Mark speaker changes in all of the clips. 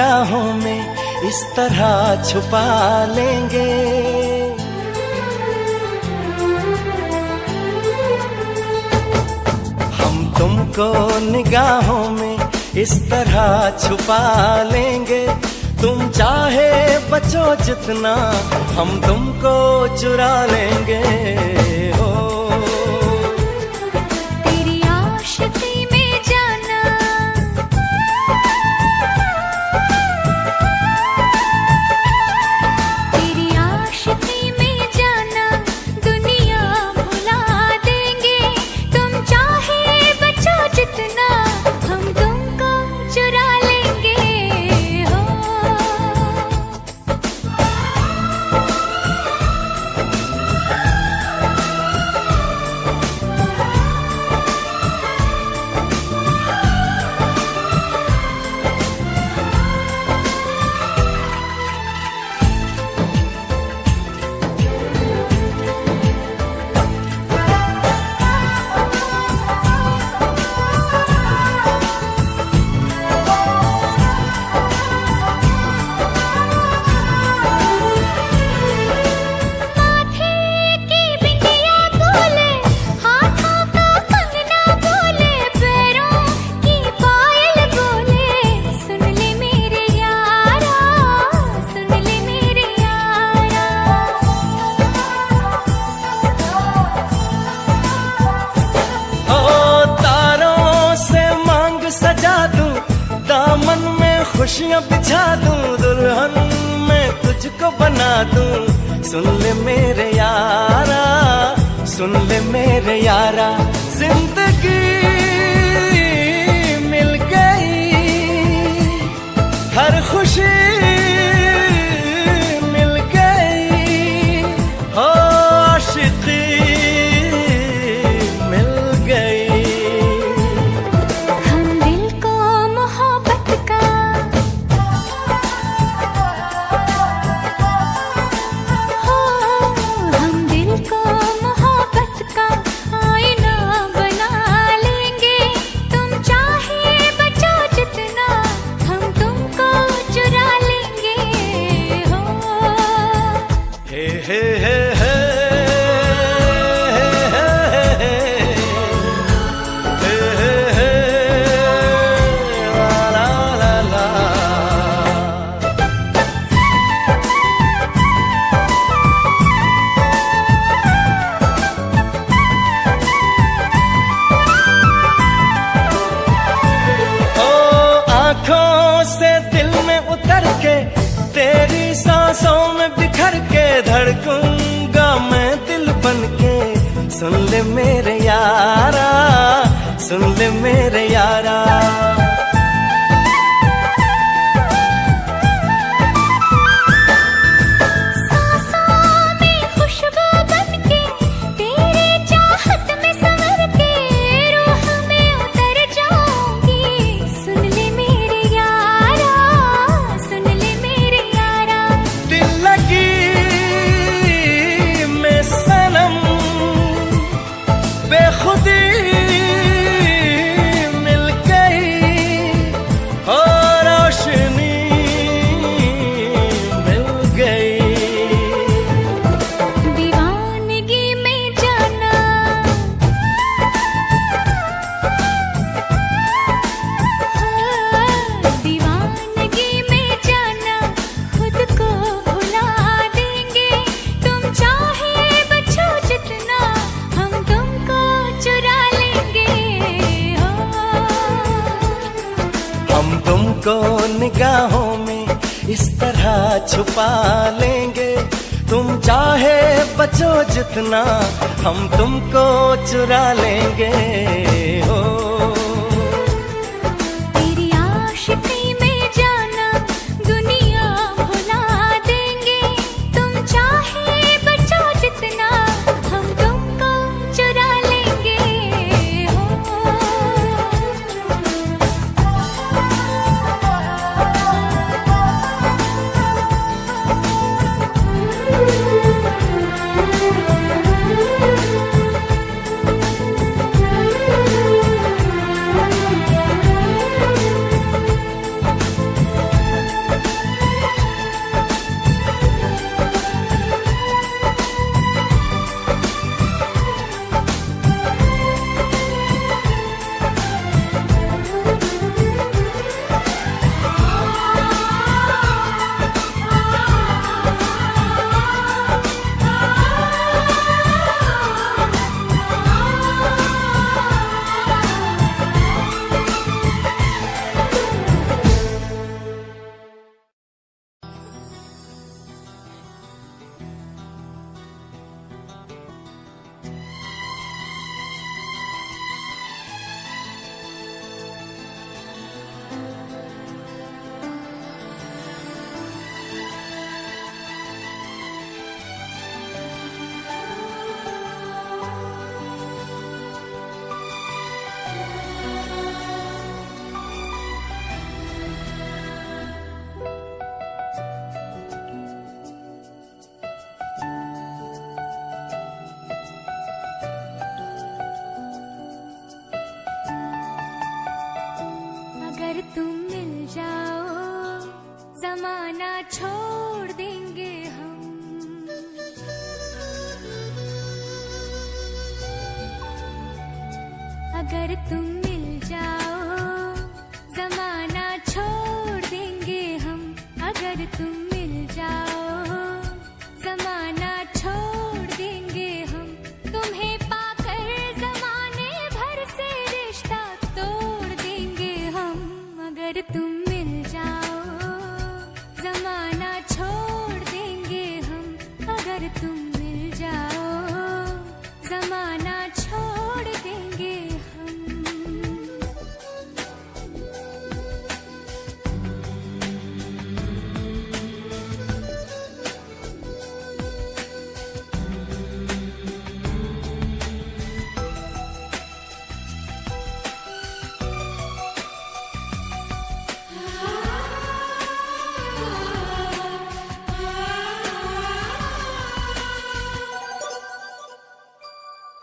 Speaker 1: निगाहों में इस तरह छुपा लेंगे। हम तुमको निगाहों में इस तरह छुपा लेंगे। तुम चाहे बचो जितना हम तुमको चुरा लेंगे। हो
Speaker 2: तेरी आशिकी में जाना, तेरी आशिकी में जाना दुनिया भुला देंगे। तुम चाहे बचो जितना हम तुमको चुरा लेंगे। हो
Speaker 1: खुशियाँ बिछा दूं, दुल्हन मैं तुझको बना दूं। सुन ले मेरे यारा, सुन ले मेरे यारा, जिंदगी मिल गई, हर खुशी मिल गई। हो आशिकी मिल गई।
Speaker 2: हम दिल को मोहब्बत का, हम दिल को मोहब्बत का आईना बना लेंगे। तुम चाहे बचो जितना हम तुमको चुरा लेंगे। हो
Speaker 1: हे हे हे हे से दिल में उतर के तेरी सांसों में बिखर के धड़कूंगा मैं दिल बन के। सुन ले मेरे यारा, सुन ले मेरे यारा, बेखुदी मिल गई और रोशनी मिल गई।
Speaker 2: दीवानगी में जाना, दीवानगी में जाना खुद को भुला देंगे। तुम चाहे बचो जितना हम तुमको चुरा लेंगे। हो
Speaker 1: हम तुमको निगाहों में इस तरह छुपा लेंगे। तुम चाहे बचो जितना हम तुमको चुरा लेंगे। हो
Speaker 2: तेरी आशिकी में जाना दुनिया भुला देंगे। तुम चाहे बचो जितना हम तुमको चुरा लेंगे। हो छोड़ देंगे हम। अगर तुम मिल जाओ जमाना छोड़ देंगे हम। अगर तुम मिल जाओ जमाना छोड़ देंगे हम। तुम्हें पाकर जमाने भर से रिश्ता तोड़ देंगे हम। अगर तुम मिल जाओ जमाना छोड़ देंगे हम। अगर तुम मिल जाओ जमाना छोड़ देंगे हम।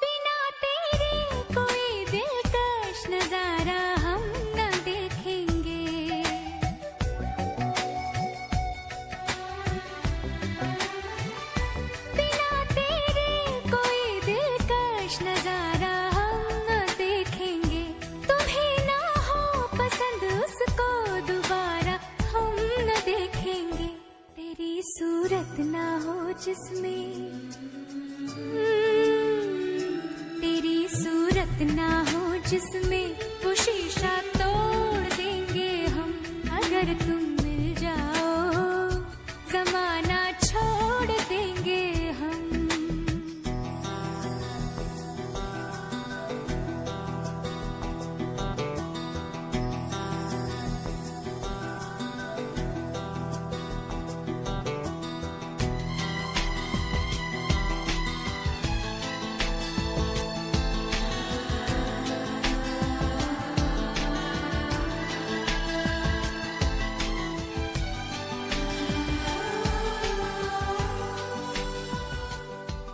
Speaker 2: बिना तेरे कोई दिलकश नजारा हम न देखेंगे। बिना तेरे कोई दिलकश नजारा हम न देखेंगे। तुम्हें ना हो पसंद उसको दोबारा हम न देखेंगे। तेरी सूरत ना हो जिसमें तेरी सूरत ना हो जिसमें वो शीशा तोड़ देंगे हम। अगर तुम मिल जाओ जमाना छोड़ देंगे हम।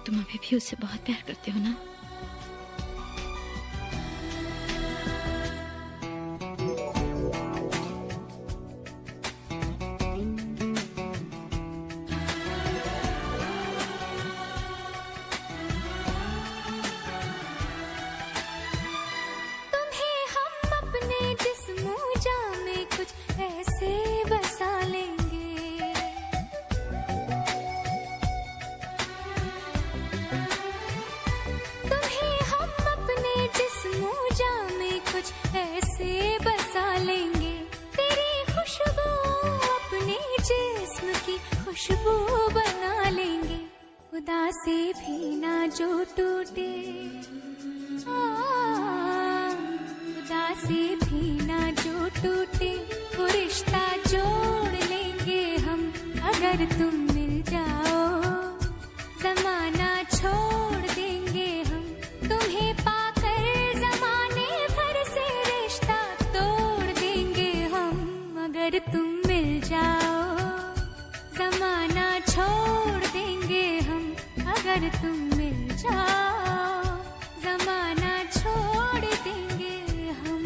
Speaker 3: तुम अभी भी उससे बहुत प्यार करते हो ना?
Speaker 2: तुम्हें हम अपने जिस्म जामे कुछ ऐसे बसा लेंगे। तुम्हें हम अपने जिस्म जामे कुछ ऐसे बसा लेंगे। तेरी खुशबू अपने जिस्म की खुशबू बना लेंगे। खुदा से भी ना जो टूटे खुदा से भी ना जो टूटे वो रिश्ता जोड़ लेंगे हम। अगर तुम मिल जाओ जमाना छोड़ देंगे हम। तुम्हें पाकर जमाने भर से रिश्ता तोड़ देंगे हम। अगर तुम मिल जाओ जमाना छोड़ देंगे हम। अगर तुम मिल जाओ जमाना छोड़ देंगे हम।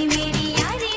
Speaker 4: मेरी यारी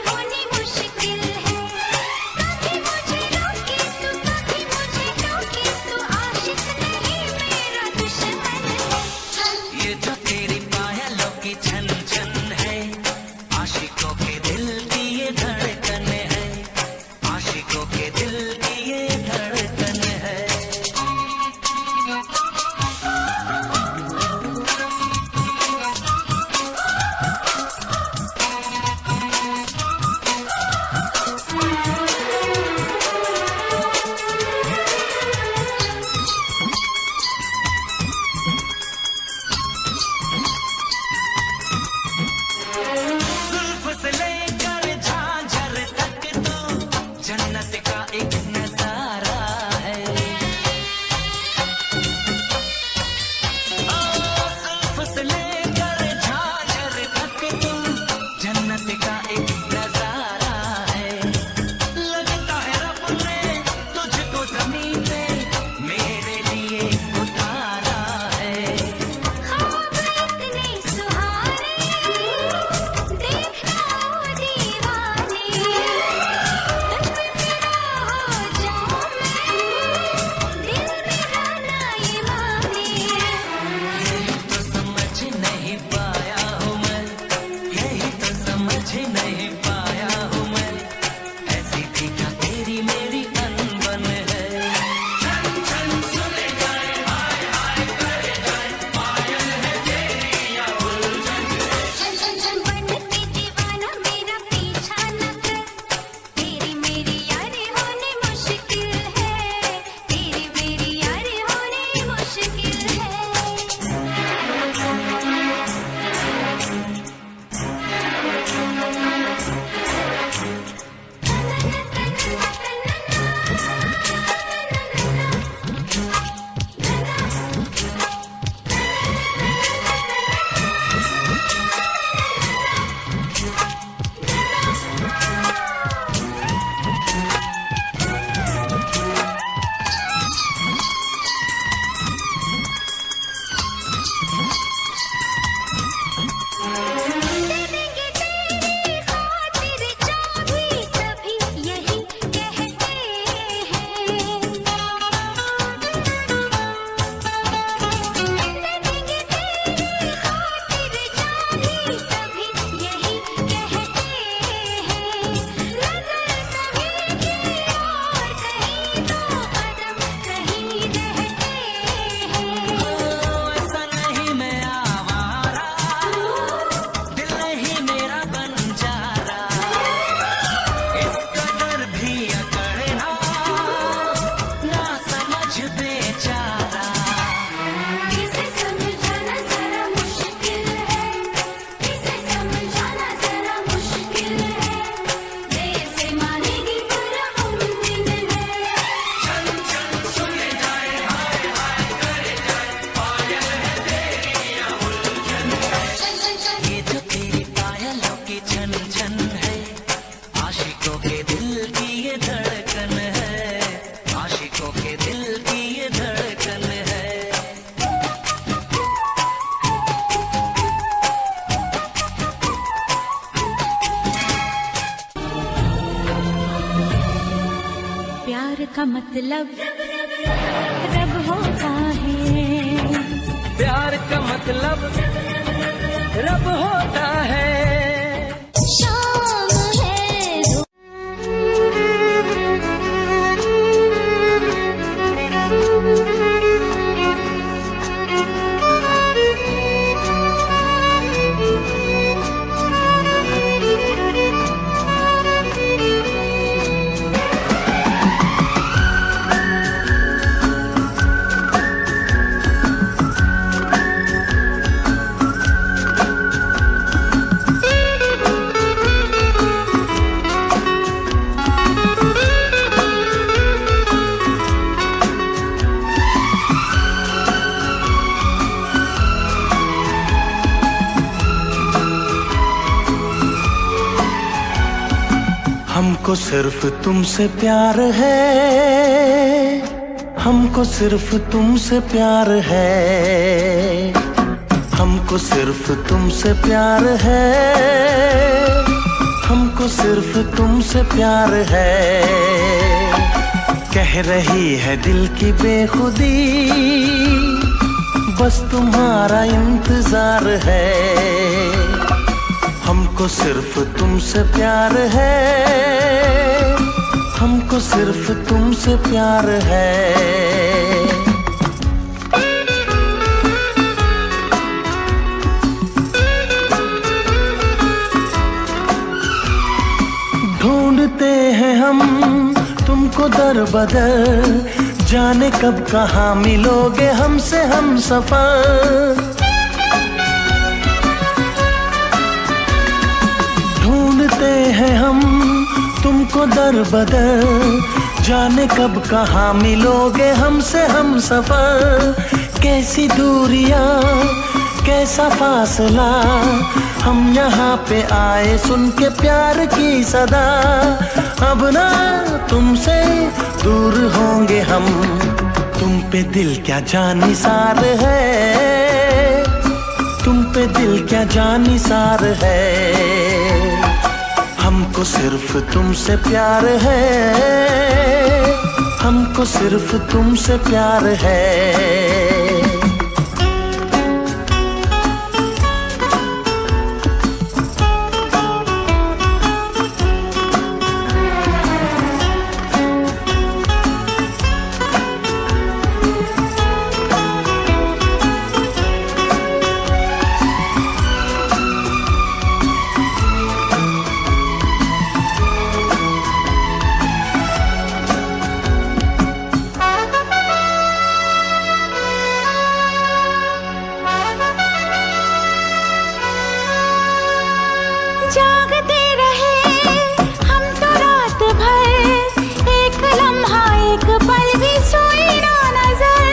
Speaker 1: आशिकों के दिल की ये धड़कन है, आशिकों के दिल की ये धड़कन है।
Speaker 2: प्यार का मतलब रब होता है,
Speaker 1: प्यार का मतलब रब होता है।
Speaker 2: शाम है
Speaker 1: हमको सिर्फ तुमसे प्यार है, हमको सिर्फ तुमसे प्यार है, हमको सिर्फ तुमसे प्यार है, हमको सिर्फ तुमसे प्यार है। कह रही है दिल की बेखुदी, बस तुम्हारा इंतजार है। हमको सिर्फ तुमसे प्यार है, हमको सिर्फ तुमसे प्यार है। ढूंढते हैं हम तुमको दर बदर, जाने कब कहाँ मिलोगे हमसे हम सफर। ढूंढते हैं हम तुमको दर बदर, जाने कब कहाँ मिलोगे हमसे हम सफर। कैसी दूरियां कैसा फासला, हम यहाँ पे आए सुन के प्यार की सदा। अब ना तुमसे दूर होंगे हम, तुम पे दिल क्या जानिसार है, तुम पे दिल क्या जानिसार है। हमको सिर्फ तुमसे प्यार है, हमको सिर्फ तुमसे प्यार है।
Speaker 2: जागते रहे हम तो रात भर, एक लम्हा एक पल भी सोई ना नजर।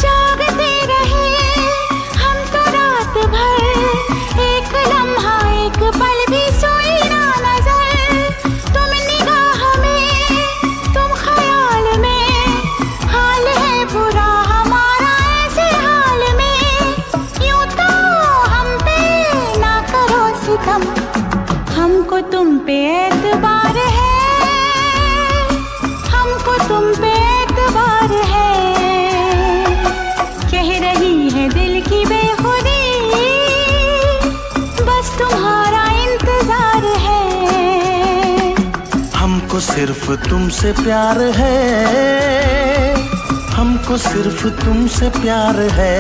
Speaker 2: जागते रहे हम तो रात भर, एक लम्हा एक पल भी सोई ना नजर। तुम निगाह में तुम ख्याल में, हाल है बुरा हमारा ऐसे हाल में। हमको तुम पे एतबार है, हमको तुम पे एतबार है। कह रही है दिल की बेखुदी, बस तुम्हारा इंतजार है।
Speaker 1: हमको सिर्फ तुमसे प्यार है, हमको सिर्फ तुमसे प्यार है।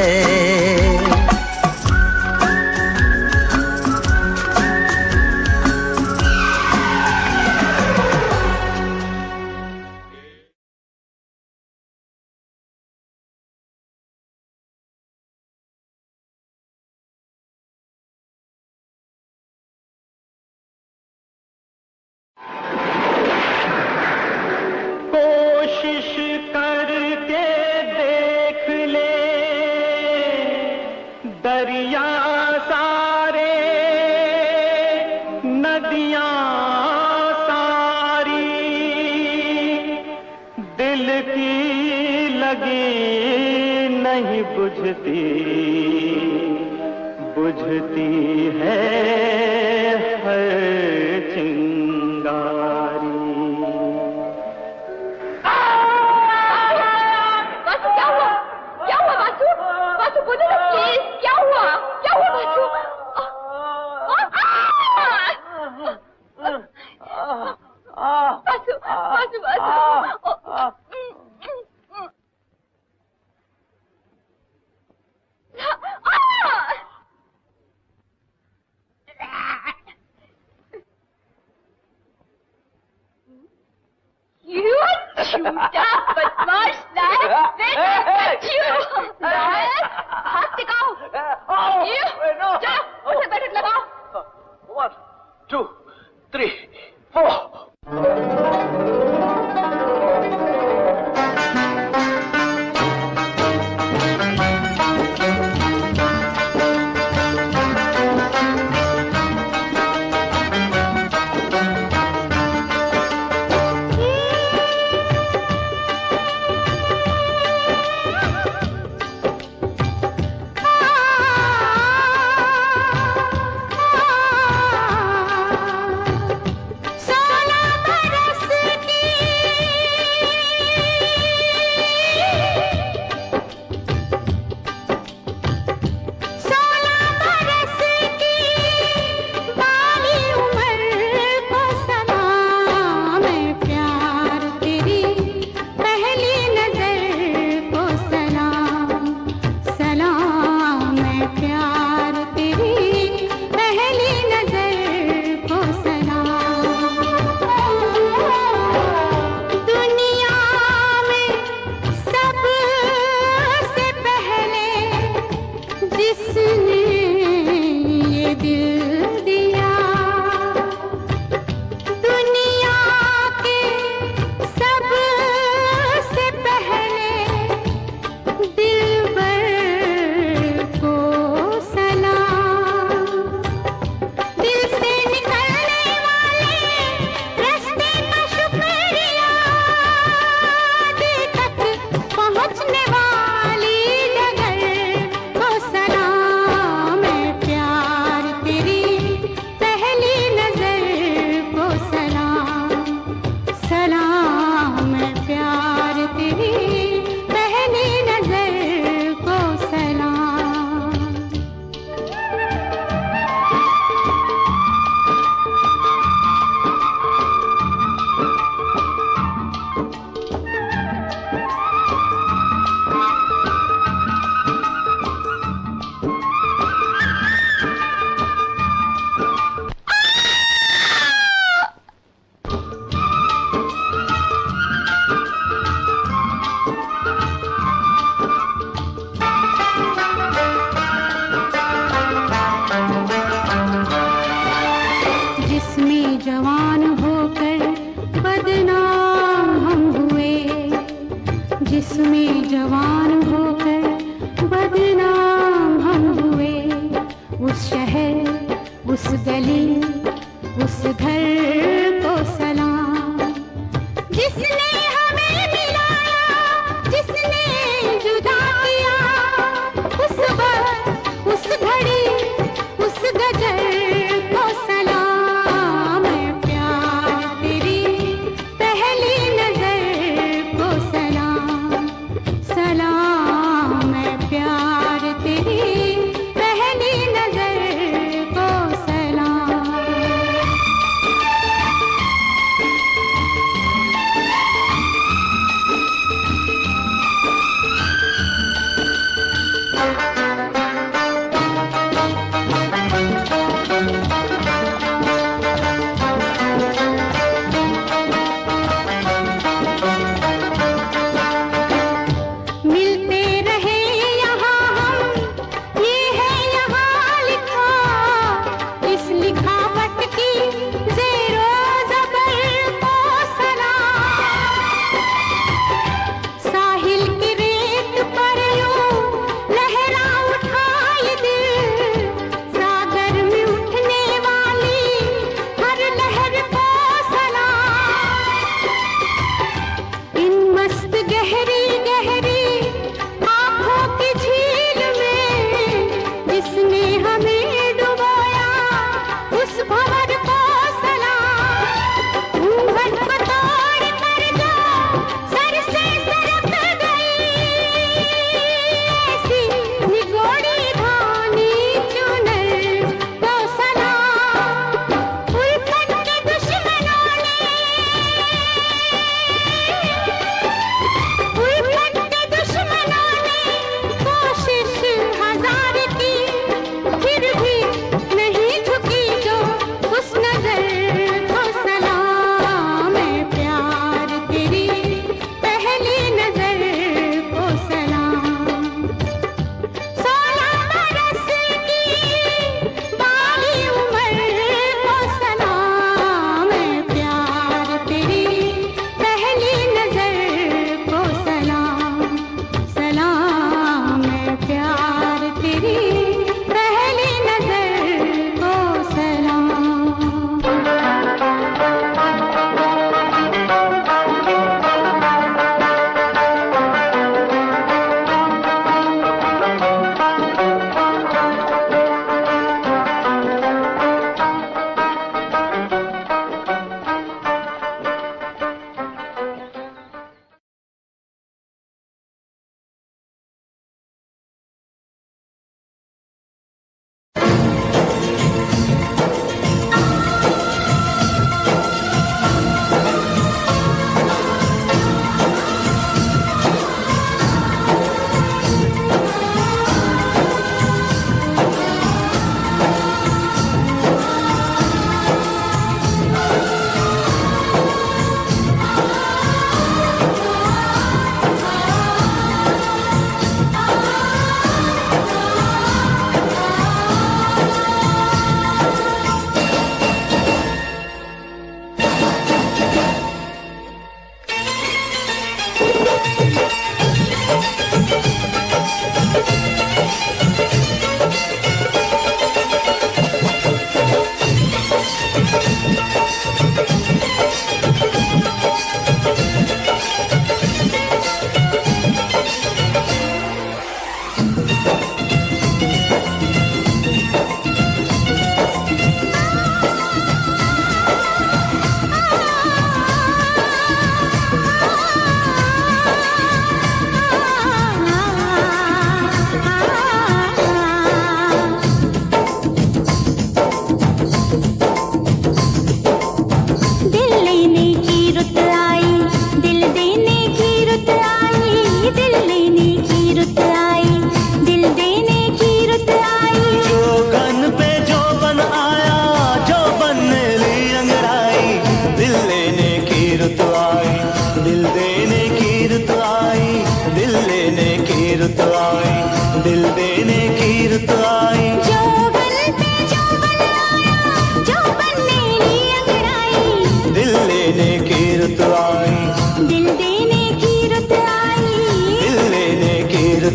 Speaker 1: कोशिश करके देख ले, बुझती बुझती है हर चिंगारी।
Speaker 4: वासु क्या हुआ? क्या हुआ वासु? वासु बोलो ना प्लीज, क्या हुआ? क्या हुआ वासु? वासु वासु वासु You झूठा बदमाश नायक, हाथ टिकाओ। जाओ उसे बैठक लगाओ।
Speaker 1: 1 2 3 4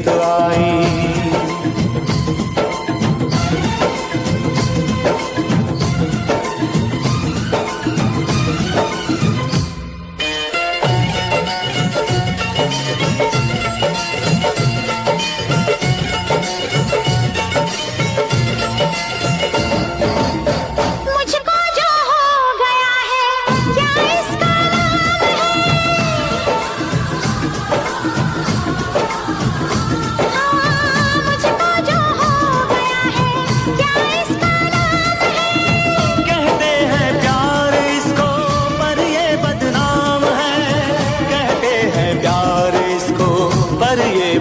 Speaker 1: रुत आई।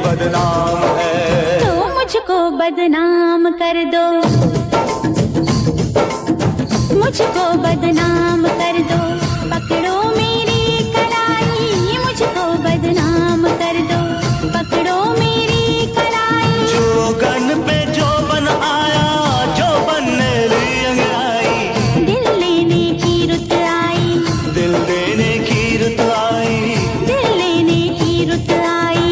Speaker 1: बदनाम है
Speaker 2: तो मुझको बदनाम कर दो, मुझको बदनाम कर दो, पकड़ो मेरी कलाई, मुझको बदनाम कर दो, पकड़ो मेरी कलाई।
Speaker 1: जोगन पे जोबन आया, जोबन ने ली अंगड़ाई,
Speaker 2: दिल लेने की रुत आई,
Speaker 1: दिल देने की रुत आई,
Speaker 2: दिल लेने की रुत आई।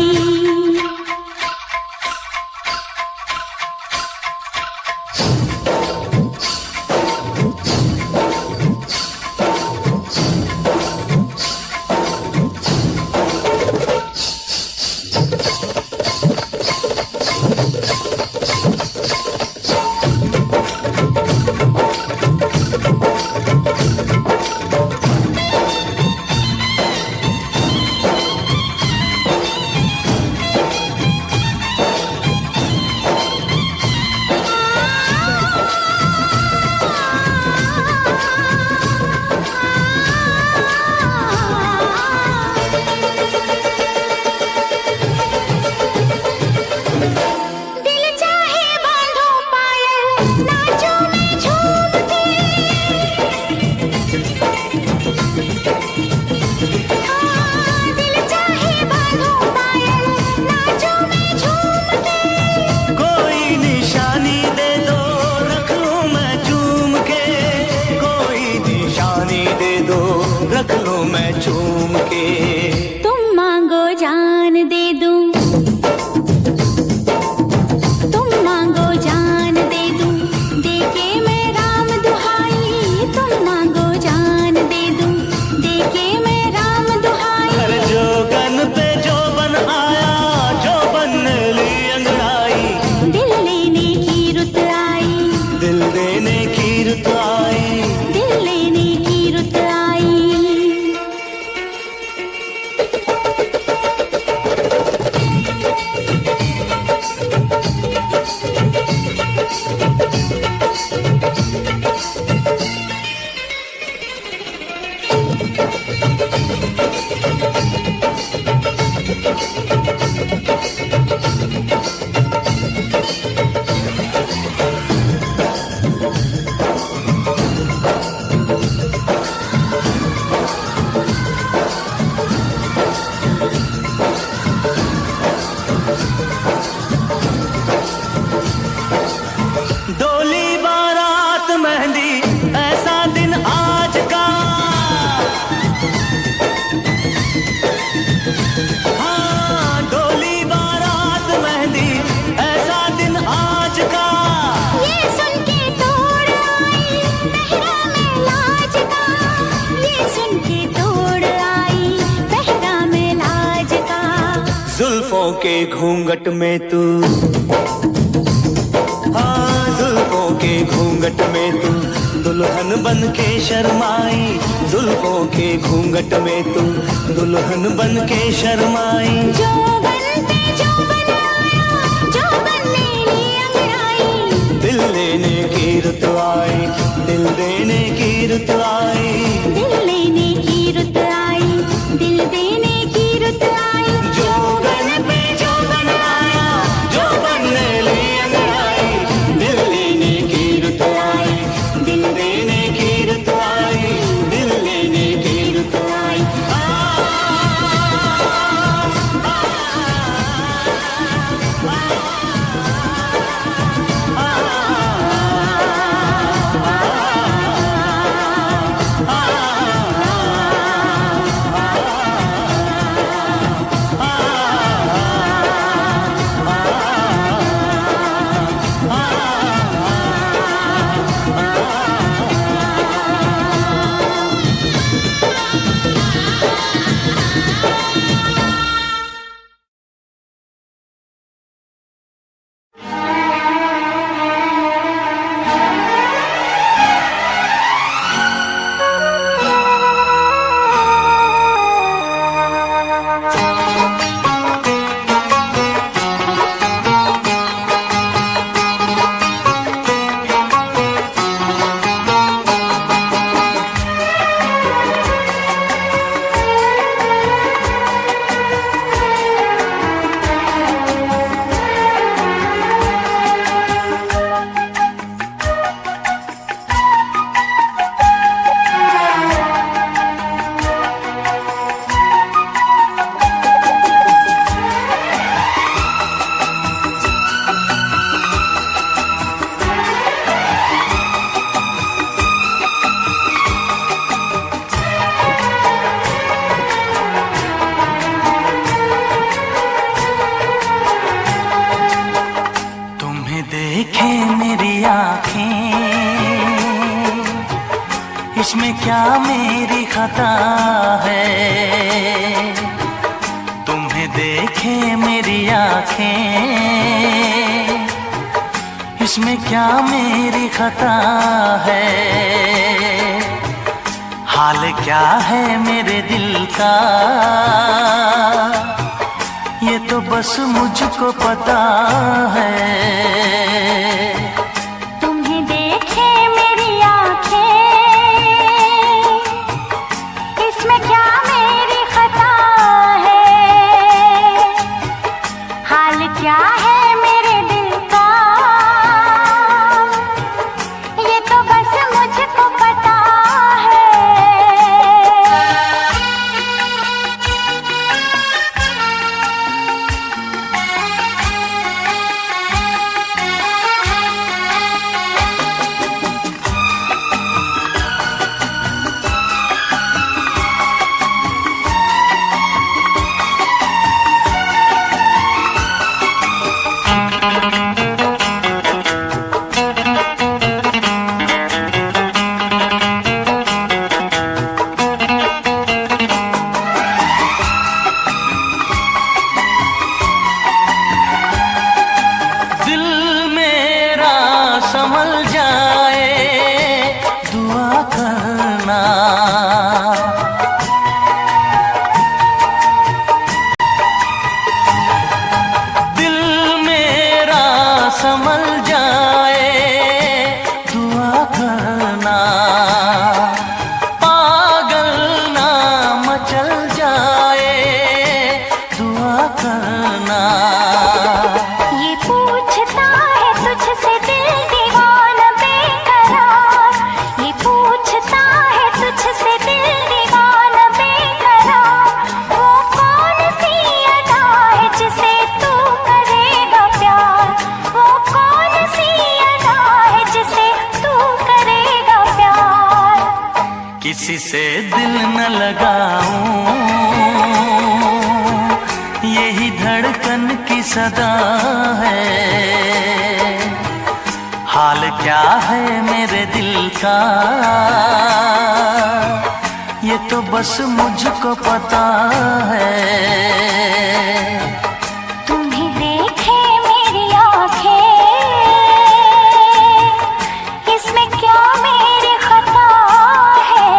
Speaker 1: रख लूं मैं चूम के।
Speaker 2: तुम मांगो जान दे दूं, तुम मांगो जान दे दूं, दे के मैं राम दुहाई। तुम मांगो जान दे दूं, दे के मैं राम दुहाई।
Speaker 1: हर जोगन पे जोबन आया, जोबन ने ली अंगड़ाई,
Speaker 2: दिल लेने की रुत आई,
Speaker 1: दिल देने की रुत आई,
Speaker 2: दिल लेने की रुत आई।
Speaker 1: डोली बारात मेहंदी ऐसा दिन आज का, हाँ डोली बारात मेहंदी ऐसा दिन आज का।
Speaker 2: ये सुन के तोड़ आई पहरा में लाज का, ये सुन के तोड़ आई पहरा में लाज का।
Speaker 1: जुल्फों के घूंघट में तू, हाँ जुल्फों के घूंघट में तू दुल्हन बन के शर्माई, जुल्फों के घूंघट में तू दुल्हन बन के शर्माई।
Speaker 2: जोबन पे जोबन आया, जोबन ले ली अंगड़ाई,
Speaker 1: दिल लेने की रुत आई, दिल देने की रुत आई,
Speaker 2: दिल लेने की रुत आई, दिल देने की रुत आई।
Speaker 1: जोगन पे जोबन आया, जोबन ने ली अंगड़ाई, दिल लेने की रुत आई, दिल देने की रुत आई, दिल लेने की रुत आई। आ इसमें क्या मेरी खता है, तुम्हें देखे मेरी आँखें, इसमें क्या मेरी खता है, हाल क्या है मेरे दिल का, ये तो बस मुझको पता है।
Speaker 2: तुम्हें देखे मेरी आँखें, इसमें क्या मेरी खता है, हाल क्या है मेरे दिल का, ये तो बस मुझको पता है।
Speaker 1: संभल जाए दुआ करना, दिल मेरा संभल जाए दुआ करना, पागल ना मचल जाए दुआ करना।
Speaker 2: ये पूछता है तुझसे दिल दीवाना बेकरार, ये पूछता है तुझसे दिल दीवाना बेकरार, वो कौन सी अदा है जिसे तू करेगा प्यार, वो कौन सी अदा है जिसे तू करेगा प्यार।
Speaker 1: किसी से दिल न लगाऊं, यही धड़कन की सदा है, हाल क्या है मेरे दिल का, ये तो बस मुझको पता है।
Speaker 2: तुम्हें देखे मेरी आँखें, इसमें क्या मेरी खता है।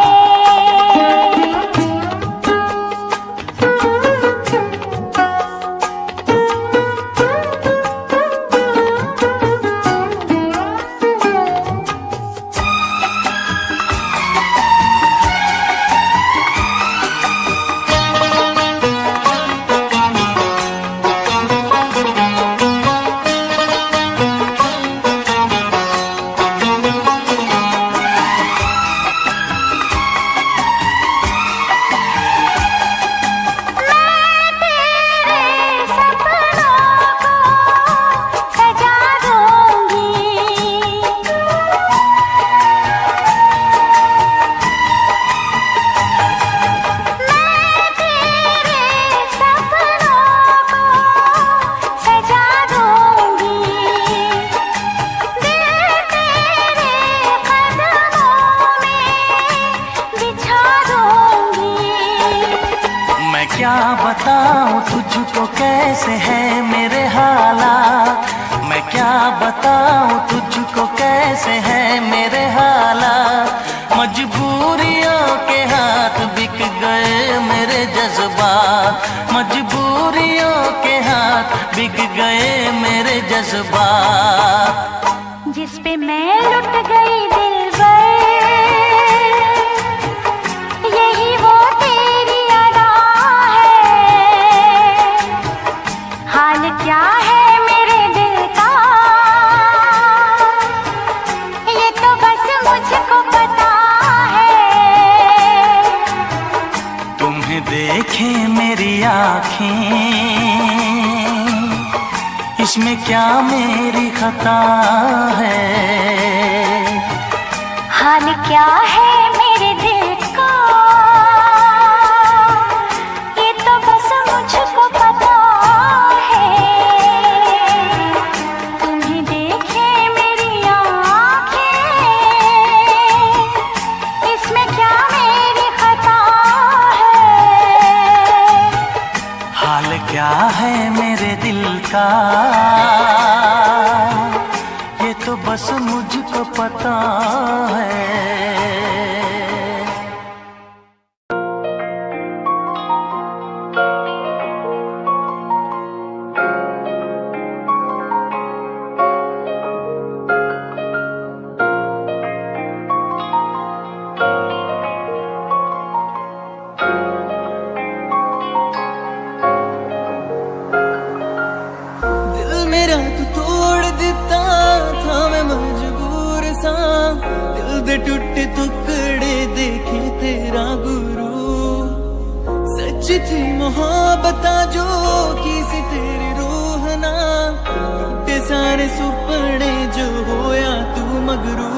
Speaker 1: क्या बताऊं तुझको कैसे है मेरे हालात, मैं क्या बताऊं तुझको कैसे है मेरे हालात, मजबूरियों के हाथ बिक गए मेरे जज्बात, मजबूरियों के हाथ बिक गए मेरे जज्बात।
Speaker 2: जिस पे मैं लुट गई दिलबर, यही वो तेरी अदा है, हाल क्या है मेरे दिल का, ये तो बस मुझको पता है।
Speaker 1: तुम्हें देखे मेरी आँखें, इसमें क्या मेरी खता है,
Speaker 2: हाल क्या है मेरे दिल का, ये तो बस मुझको पता है। तुम्हें देखे मेरी आँखें, इसमें
Speaker 1: बस मुझको पता है। टूटे टुकड़े देखे तेरा गुरु, सच थी मोहब्बत जो की सी तेरी रूह ना, टूटे सारे सुपने जो होया तू मगरू।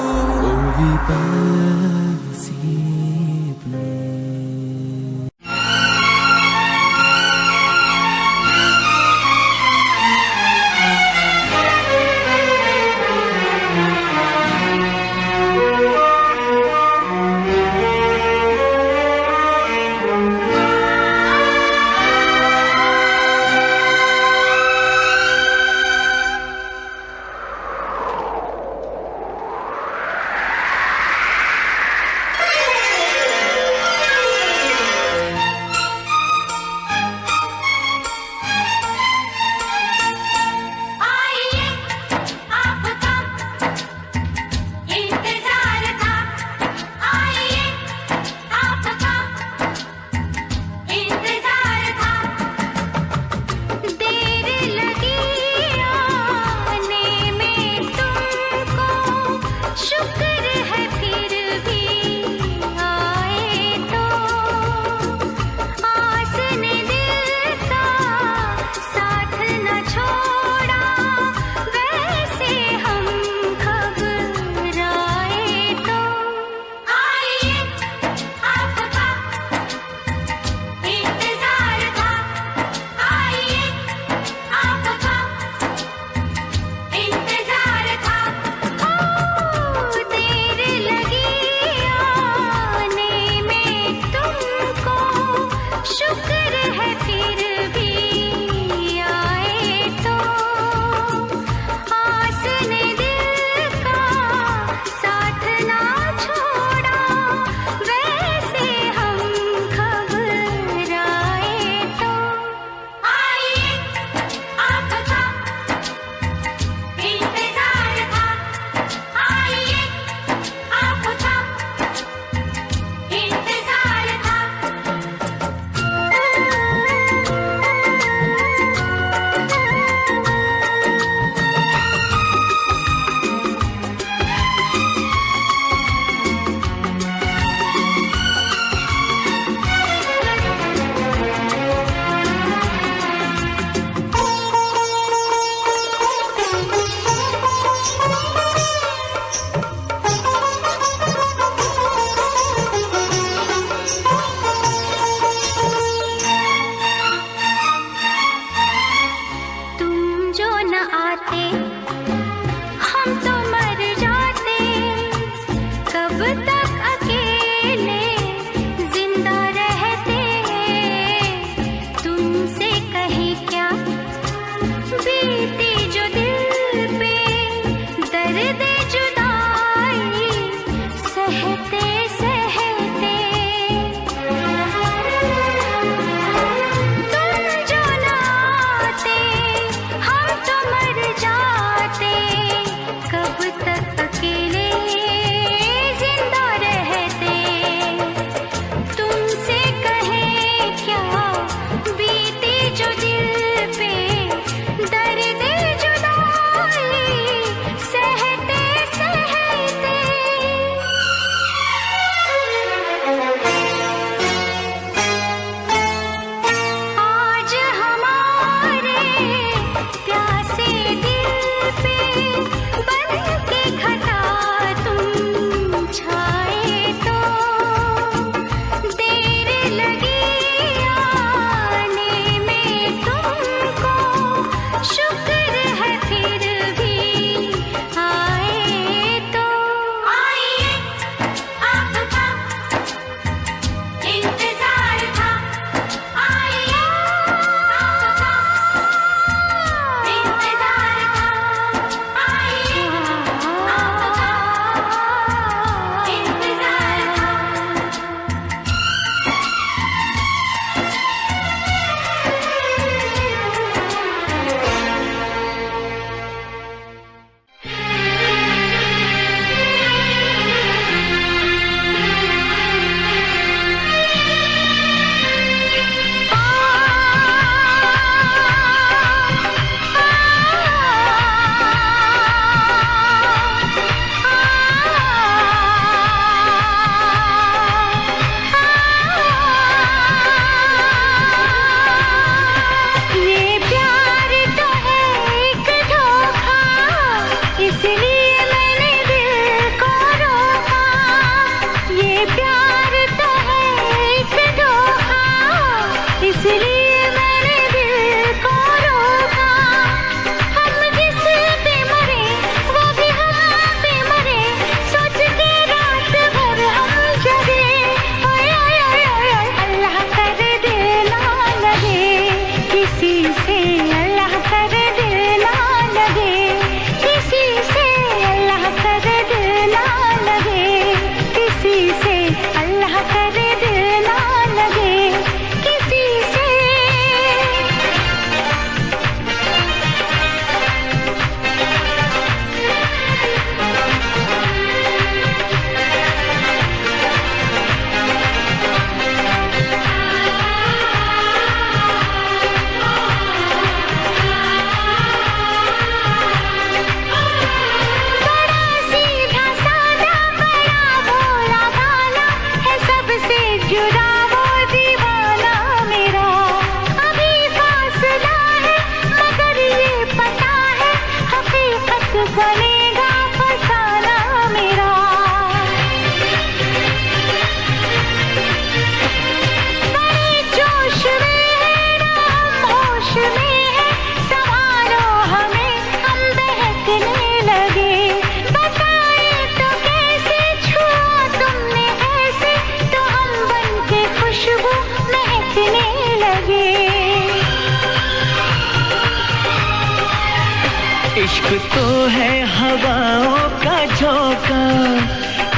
Speaker 1: इश्क तो है हवाओं का झोंका,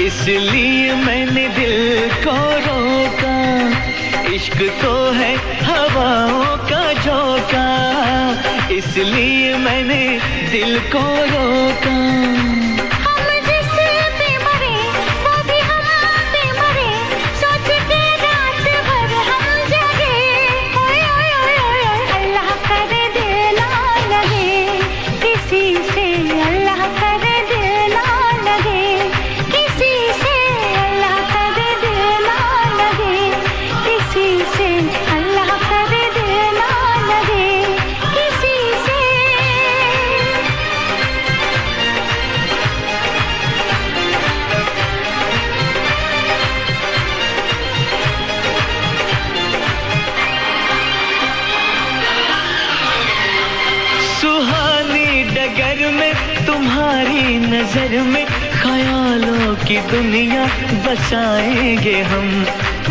Speaker 1: इसलिए मैंने दिल को रोका। इश्क तो है हवाओं का झोंका, इसलिए मैंने दिल को रोका। नजर में ख्यालों की दुनिया बसाएंगे हम,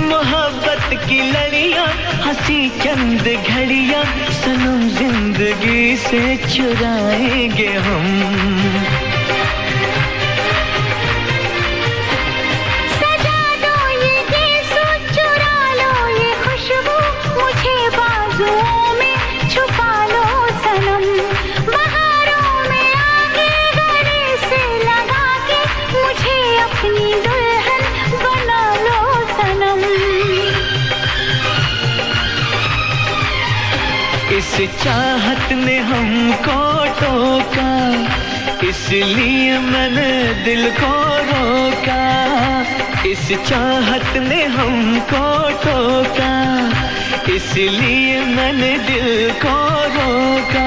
Speaker 1: मोहब्बत की लड़ियां हंसी चंद घड़ियां सनम जिंदगी से चुराएंगे हम।
Speaker 2: सजा दो ये गीत, चुरा लो ये खुशबू, मुझे बाजुओं में छुपा लो सनम। अपनी दुल्हन बना लो सनम।
Speaker 1: इस चाहत ने हमको टोका, इसलिए मैंने दिल को रोका। इस चाहत ने हमको टोका, इसलिए मैंने दिल को रोका।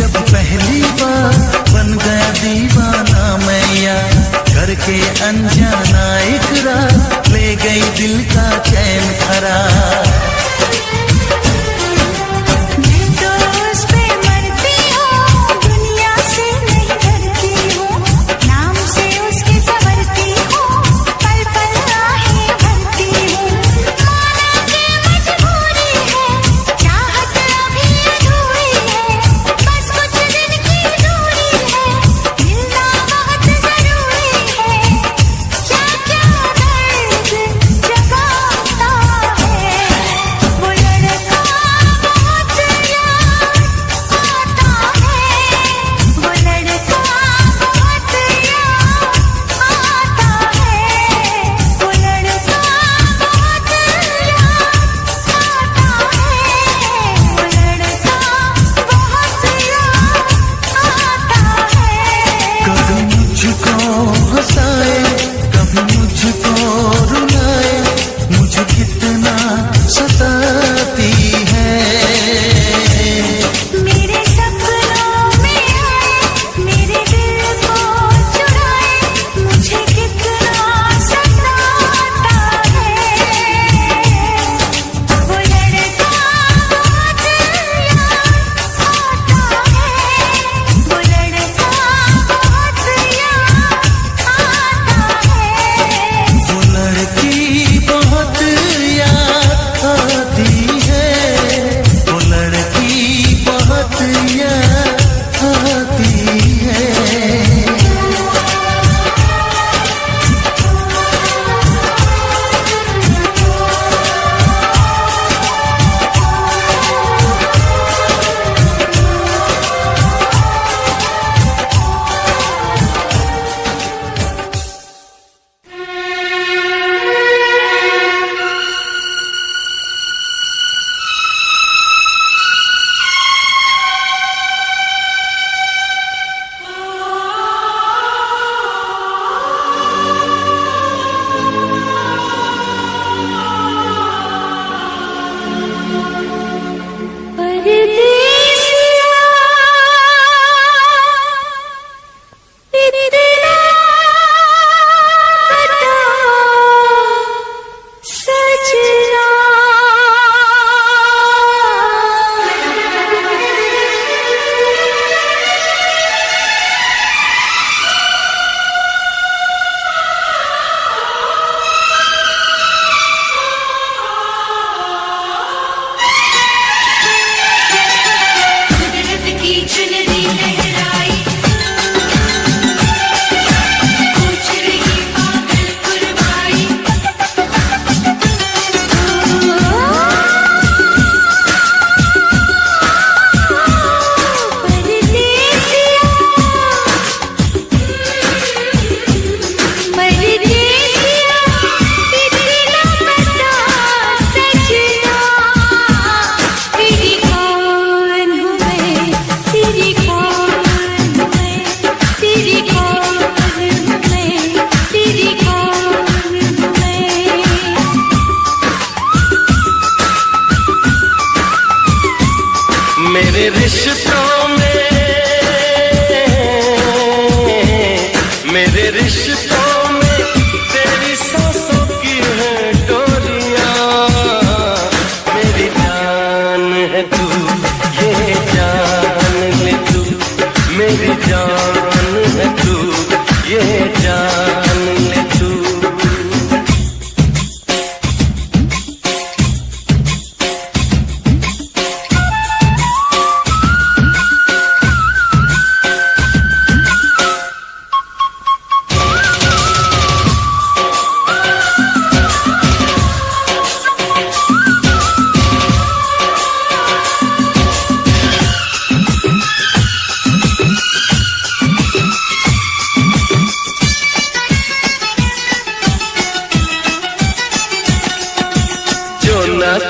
Speaker 5: जब पहली बार बन गया दीवाना मैं यार, करके अनजाना इकरार ले गई दिल का चैन करार।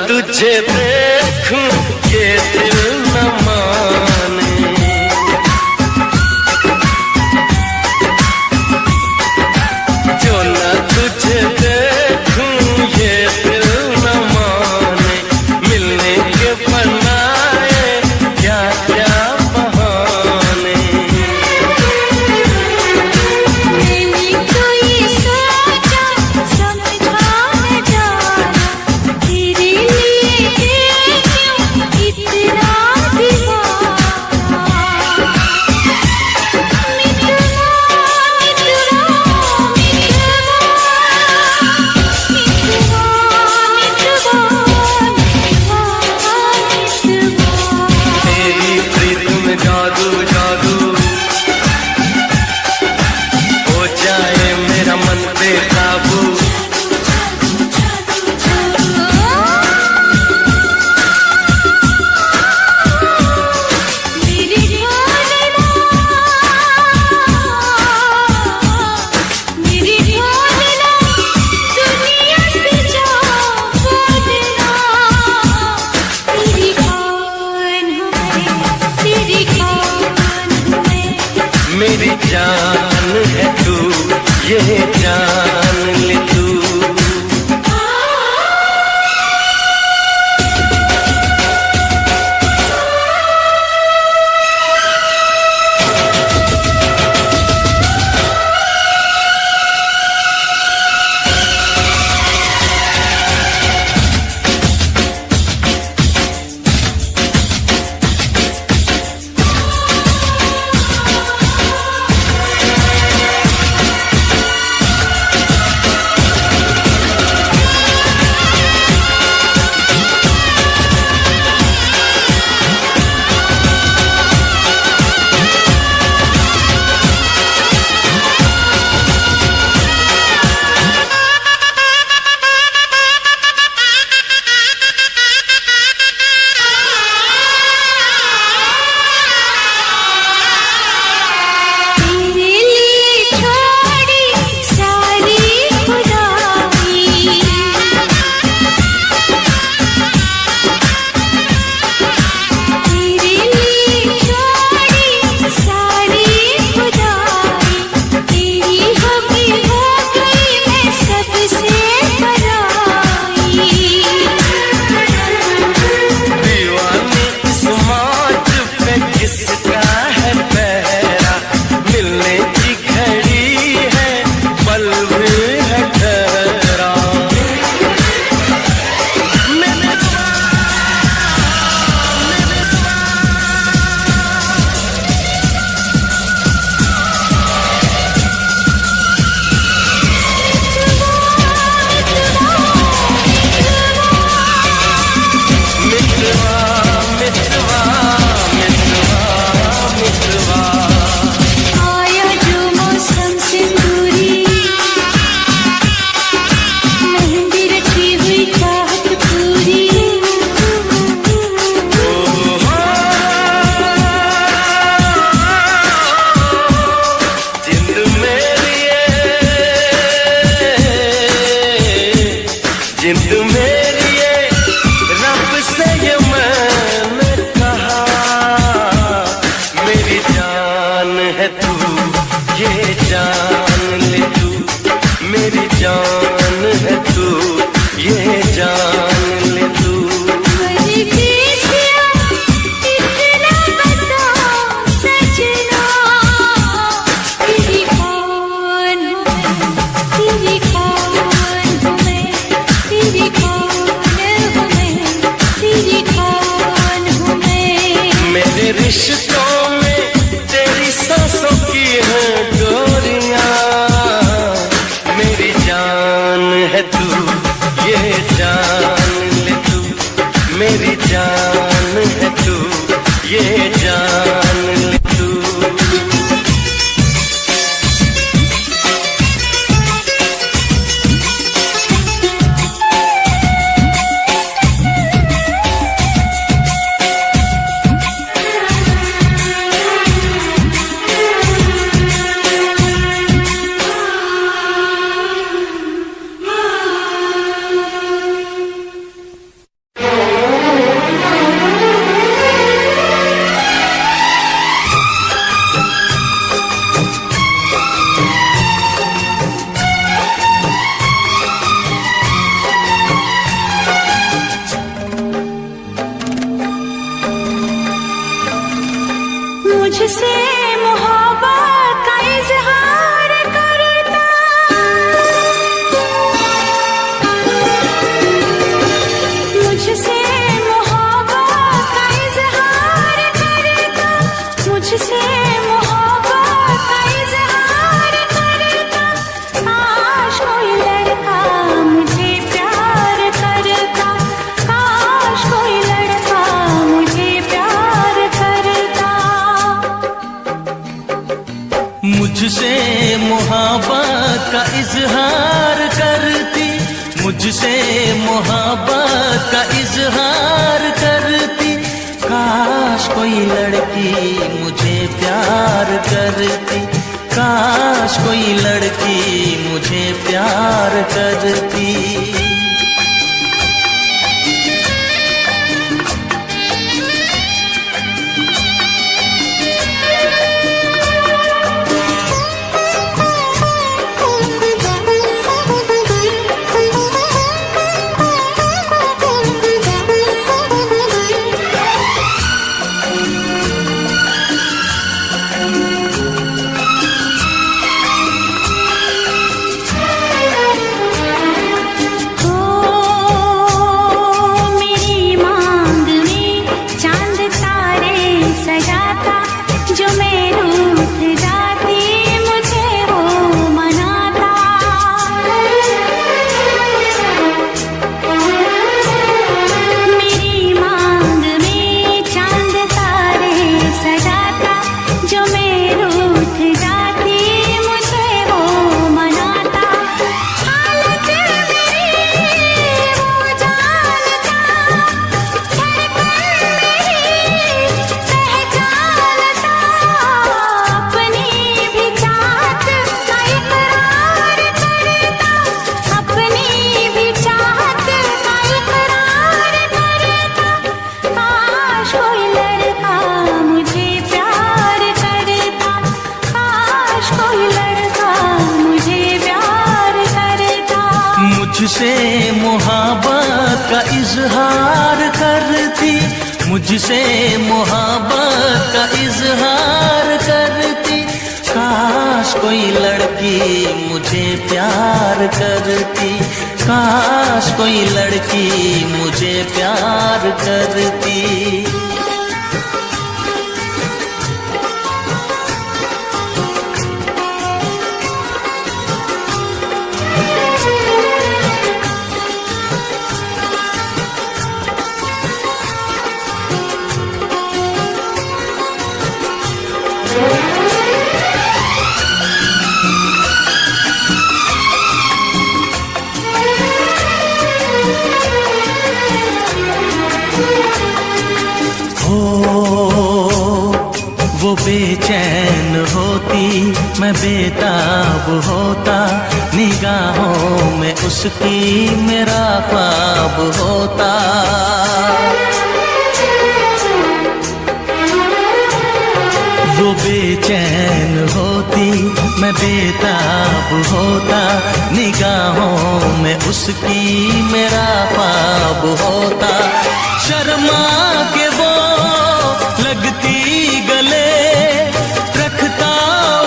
Speaker 1: तुझे देखूं ये दिल न माने, जो न तुझे देखूं ये दिल न माने, मिलने के बनाए क्या क्या बहाने। मेरी जान है तू, ये जान ले तू। रिश्तों में तेरी सांसों की है डोरियां, मेरी जान है तू, ये जान ले तू, मेरी जान है तू, ये जान ले तू।
Speaker 2: मुझसे मोहब्बत का इजहार करता, मुझसे मोहब्बत का इजहार करता, मुझसे मोहब्बत का इजहार करता। काश कोई लड़का मुझे प्यार करता, काश कोई लड़का मुझे प्यार करता।
Speaker 5: मुझसे मोहब्बत का इजहार करती, मुझसे मोहब्बत का इजहार करती। काश कोई लड़की मुझे प्यार करती, काश कोई लड़की मुझे प्यार करती। मुझसे मोहब्बत का इजहार करती, मुझसे मोहब्बत का इजहार करती। काश कोई लड़की मुझे प्यार करती, काश कोई लड़की मुझे प्यार करती। वो बेचैन होती, मैं बेताब होता, निगाहों में उसकी मेरा ख्वाब होता। वो बेचैन होती, मैं बेताब होता, निगाहों में उसकी मेरा ख्वाब होता। शर्मा के वो लगती गले, रखता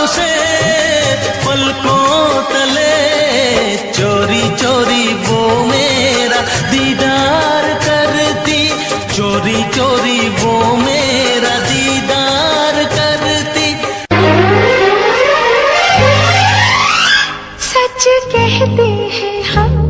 Speaker 5: उसे पलकों तले, चोरी चोरी वो मेरा दीदार करती, चोरी चोरी वो मेरा दीदार करती।
Speaker 2: सच कहते हैं हम,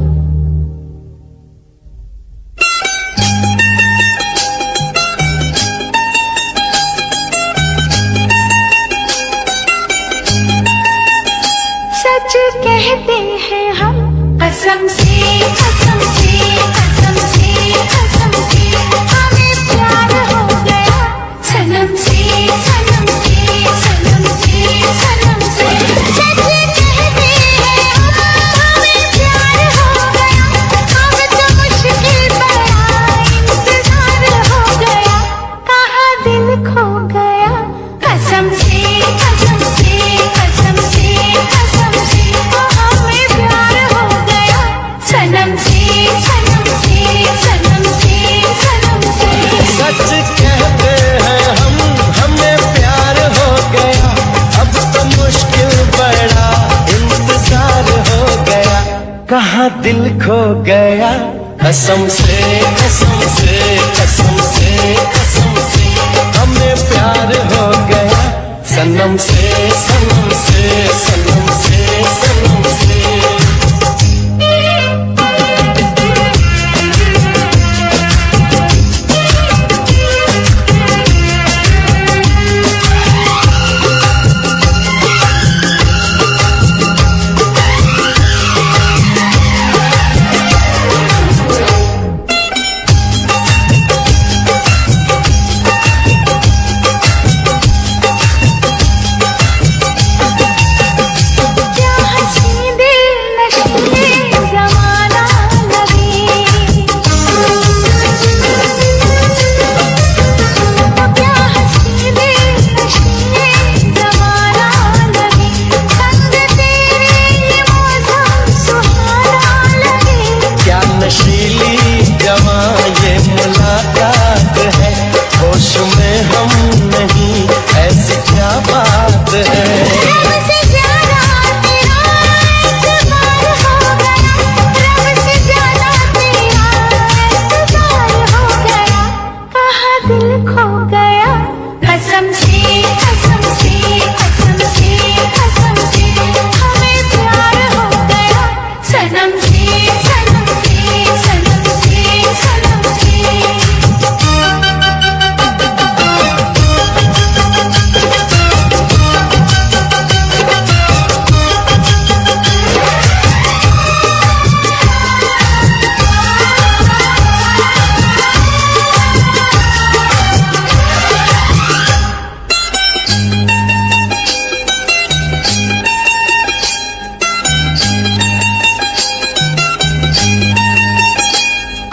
Speaker 2: सच कहते हैं हम, कसम से कसम से कसम से कसम से हमें प्यार हो गया, सनम से सनम से सनम से सनम से। सच कहते हैं हम, हमें प्यार हो गया, अब तो मुश्किल बड़ा इंतजार हो गया, कहाँ दिल खो गया, कसम से कसम से कसम से कसम से हमें प्यार हो गया, सनम से सनम से सनम से सनम से।
Speaker 1: सच कहते हैं हम, हमें प्यार हो गया, अब तो मुश्किल बड़ा इंतजार हो गया, कहाँ दिल खो गया, कसम से कसम से कसम से कसम से हमें प्यार हो गया, सनम से सनम से सनम से सनम से।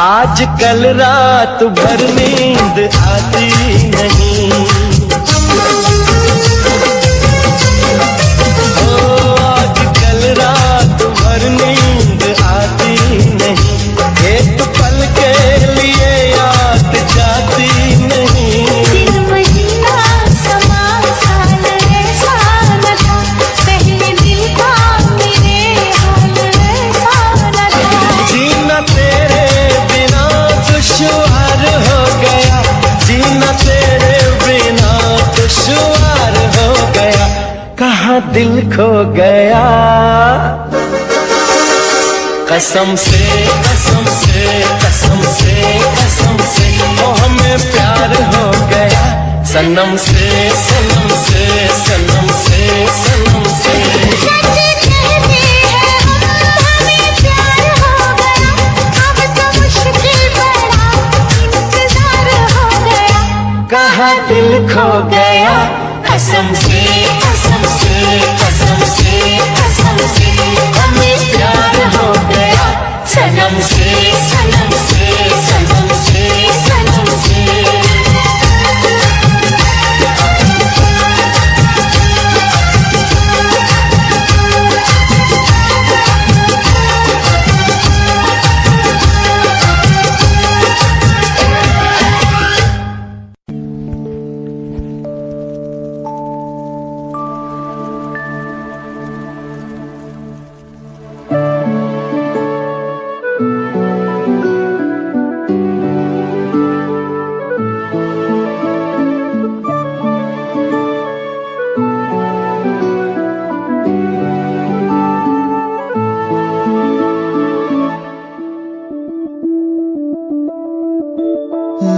Speaker 1: आजकल रात भर नींद आती नहीं, ओ आजकल रात भर नींद आती नहीं। कहाँ दिल खो गया। कसम से कसम से कसम से कसम से ओ हमें प्यार हो गया। सनम से सनम से सनम से सनम से कहाँ दिल खो गया। कसम से कसम से कसम से कसम से हमें प्यार हो गया। सनम से सनम से सनम से सनम से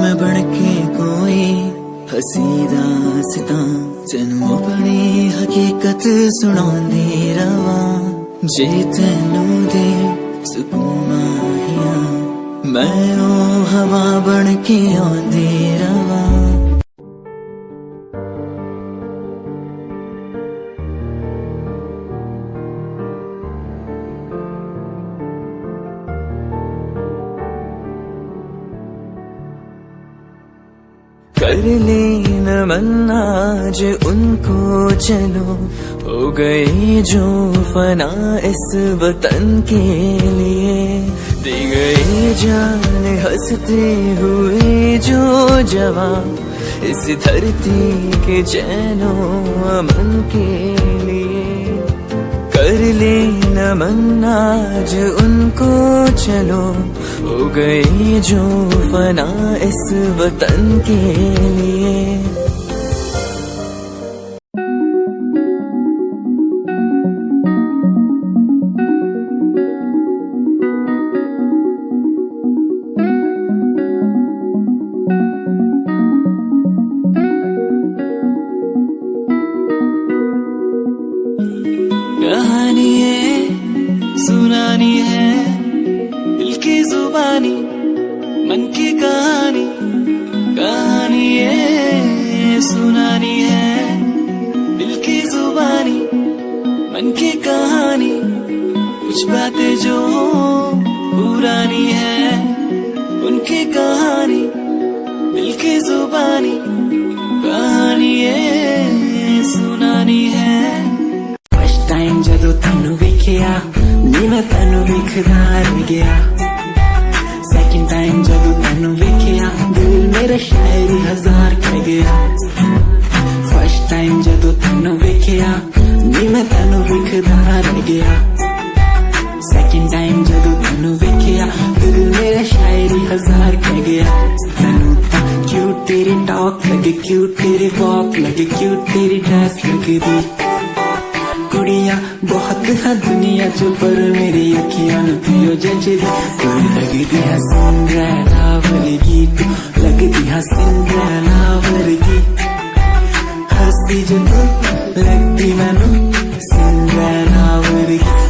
Speaker 5: मैं बढ़के कोई हसी दास्तां तेनू अपनी हकीकत सुनांदी रवां। जे तेनू दे सुकून आहिया मैं ओ हवा बन के आंदी रवां। कर ले नमन आज उनको चलो हो गए जो फना इस वतन के लिए। दे गए जान हंसते हुए जो जवां इस धरती के चैनो अमन के लिए। कर ले नमन आज उनको चलो हो गए जो फना इस वतन के लिए। कहानी है सुनानी है दिल की जुबानी मन की कहानी। कहानी है सुनानी है दिल की जुबानी मन की कहानी। कुछ बातें जो पुरानी है उनकी कहानी दिल की जुबानी। कहानी है सुनानी है। फर्स्ट टाइम जदों तैनू वेखिया नी मैं तैनू वेखदा रह गया। सेकंड टाइम जदों तैनू वेखिया दिल मेरा शायरी हजार कह गया। फर्स्ट टाइम जदों तैनू वेखिया नी मैं तैनू वेखदा रह गया। सेकंड टाइम जदों तैनू वेखिया दिल मेरा शायरी हजार कह गया। तैनू क्यूट तेरी टॉक लगे क्यूट तेरी वॉक लगे क्यूट तेरी ड्रेस लगे दी। कुड़िया बहुत है दुनिया चो पर मेरी अखियां पियो जंजरी। तू लगदी है सिंड्रेला वर्गी तू लगदी है सिंड्रेला वर्गी। हंसदी जो तू लगदी मैनू सिंड्रेला वर्गी।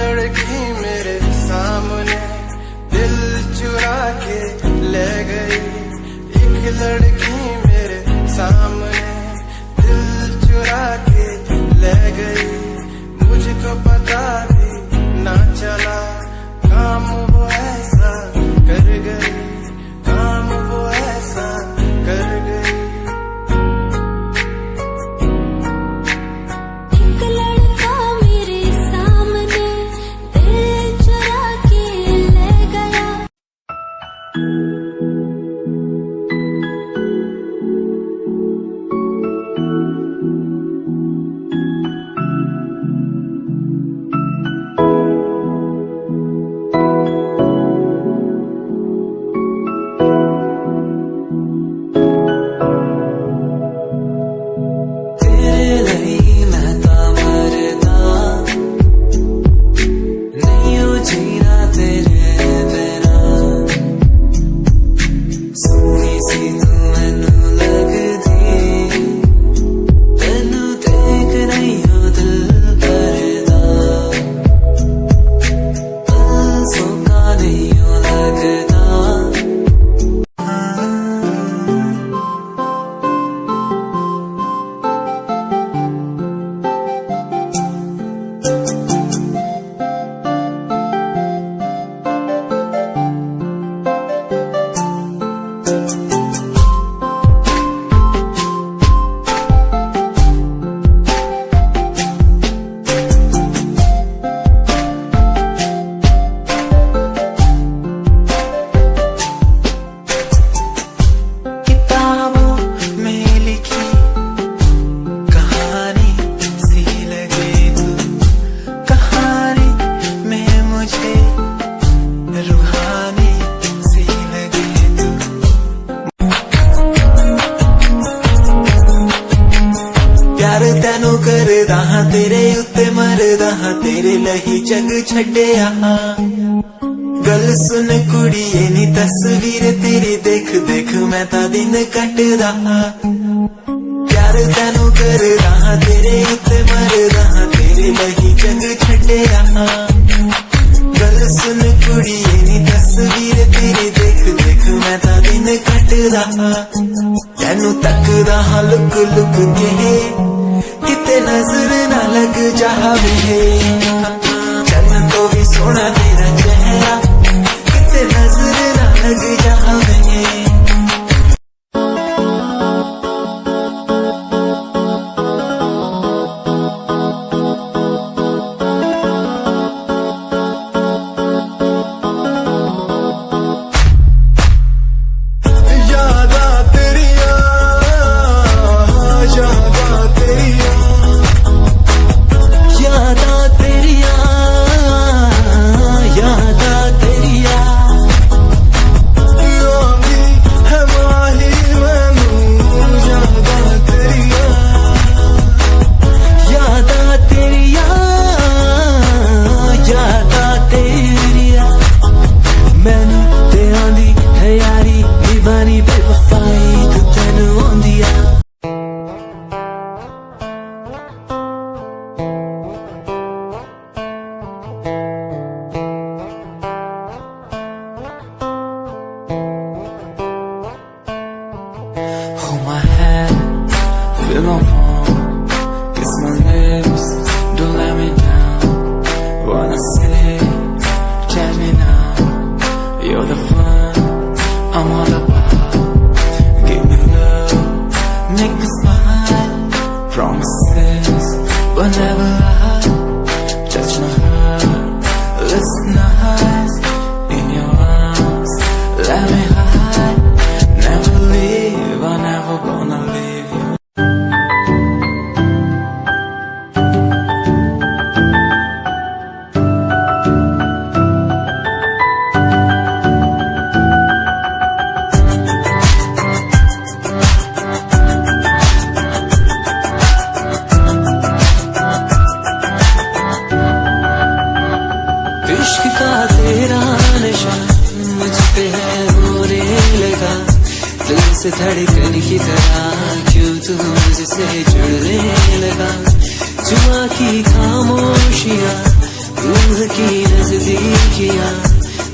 Speaker 1: लड़की मेरे सामने दिल चुरा के ले गई। एक लड़की मेरे सामने दिल चुरा के ले गई। मुझको पता भी ना
Speaker 5: करदा हां तेरे उत्ते मरदा हां तेरे लही जग छड्डिया गल सुन कुड़िए नी तस्वीर तेरी देख देख मैं तां दिन कटदा प्यार तैनू करदा हां तेरे उत्ते मरदा हां तेरे लही जग छड्डिया गल सुन कुड़िए नी तस्वीर तेरी देख देख मैं तां दिन कटदा तैनू तकदा हां लुक लुक के किते नजर ना लग जावे चन्न तो भी सोना तेरा चेहरा किते नजर ना लग जावे Hold my hand, feel my palm, kiss my lips, don't let me down. Wanna say, tell me now, you're the fun I'm all about. Give me love, make me smile, promises, but never lie. Touch my heart, listen nice, in your arms, let me hide. Never leave, I'm never gonna leave you. इश्क का तेरा नशा मुझ पे है होने लगा दिल से धड़कन की तरह क्यों तू मुझसे जुड़ने लगा जुआ की खामोशियां रूह की नजदीकियां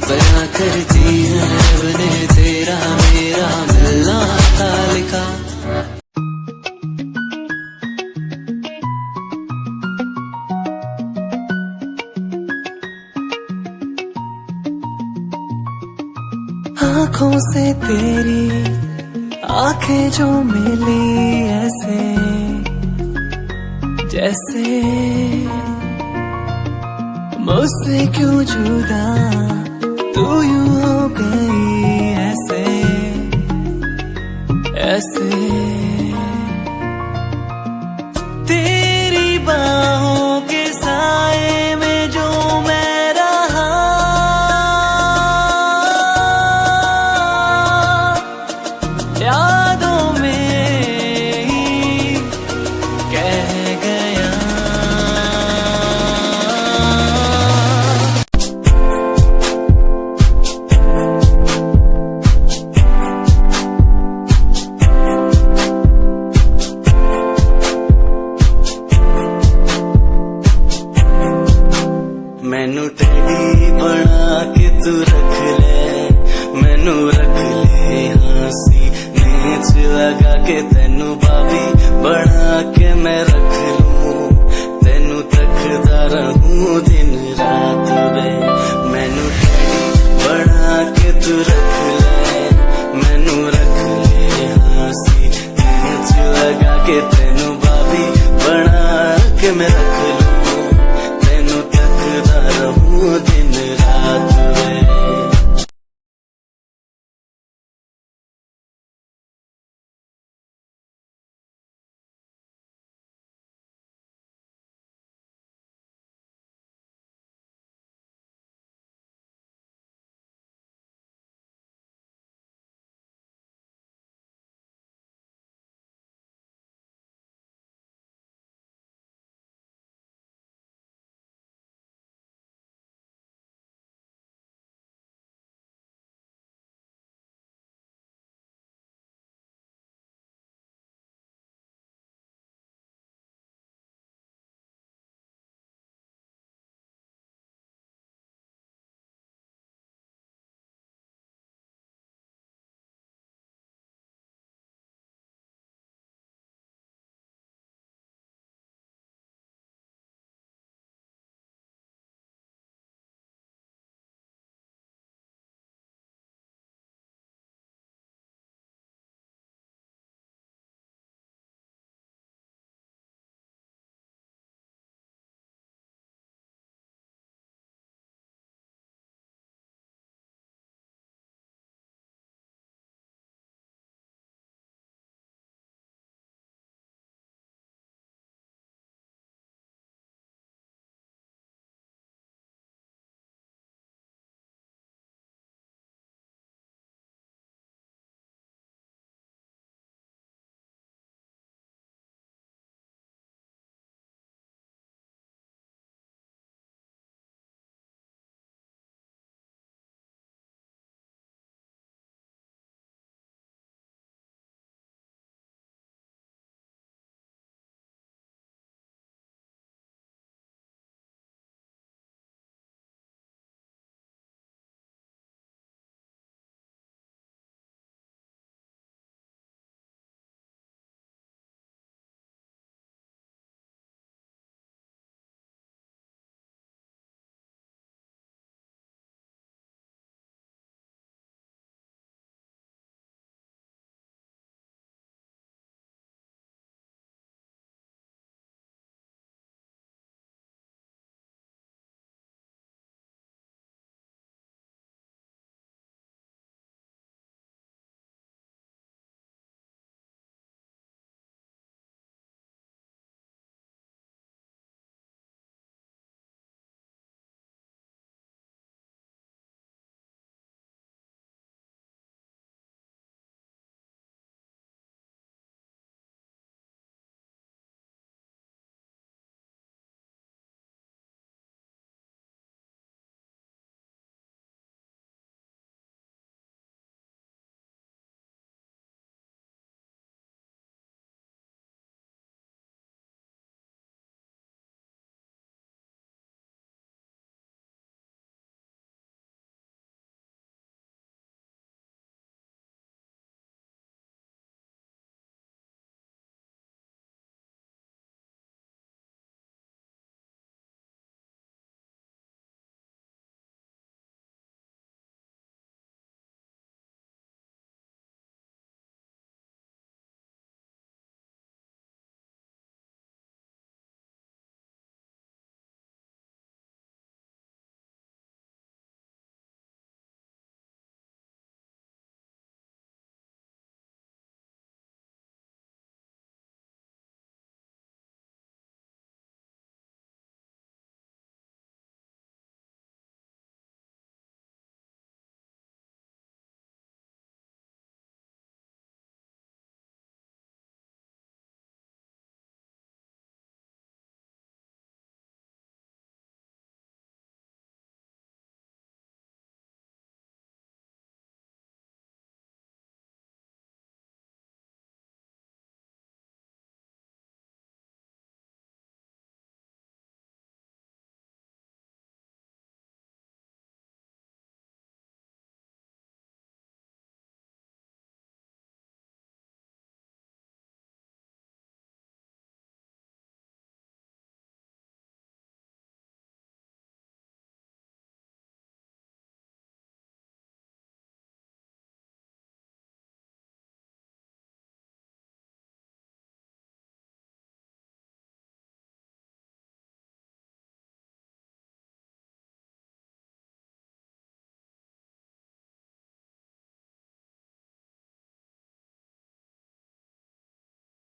Speaker 5: बयां करती है बने तेरा मेरा मिलना था लिखा आँखों से तेरी आंखें जो मिली ऐसे जैसे मुझसे क्यों जुदा तू यूं हो गई ऐसे ऐसे तेरी बाहों के साए में जो मैं रहा यादों में ही कह गया मैनू टेडी बना के तू रख ले मैनू रख ले हंसी नीच लगा के तेनू भाभी बना के मैं रख लूं तेनू तकदा रहूं दिन रात वे मैनू टेडी बना के तू रख ले मैनू रख ले हंसी नीच लगा के तेनू भाभी बना के मैं रख लूं तेनू तकदा रहूं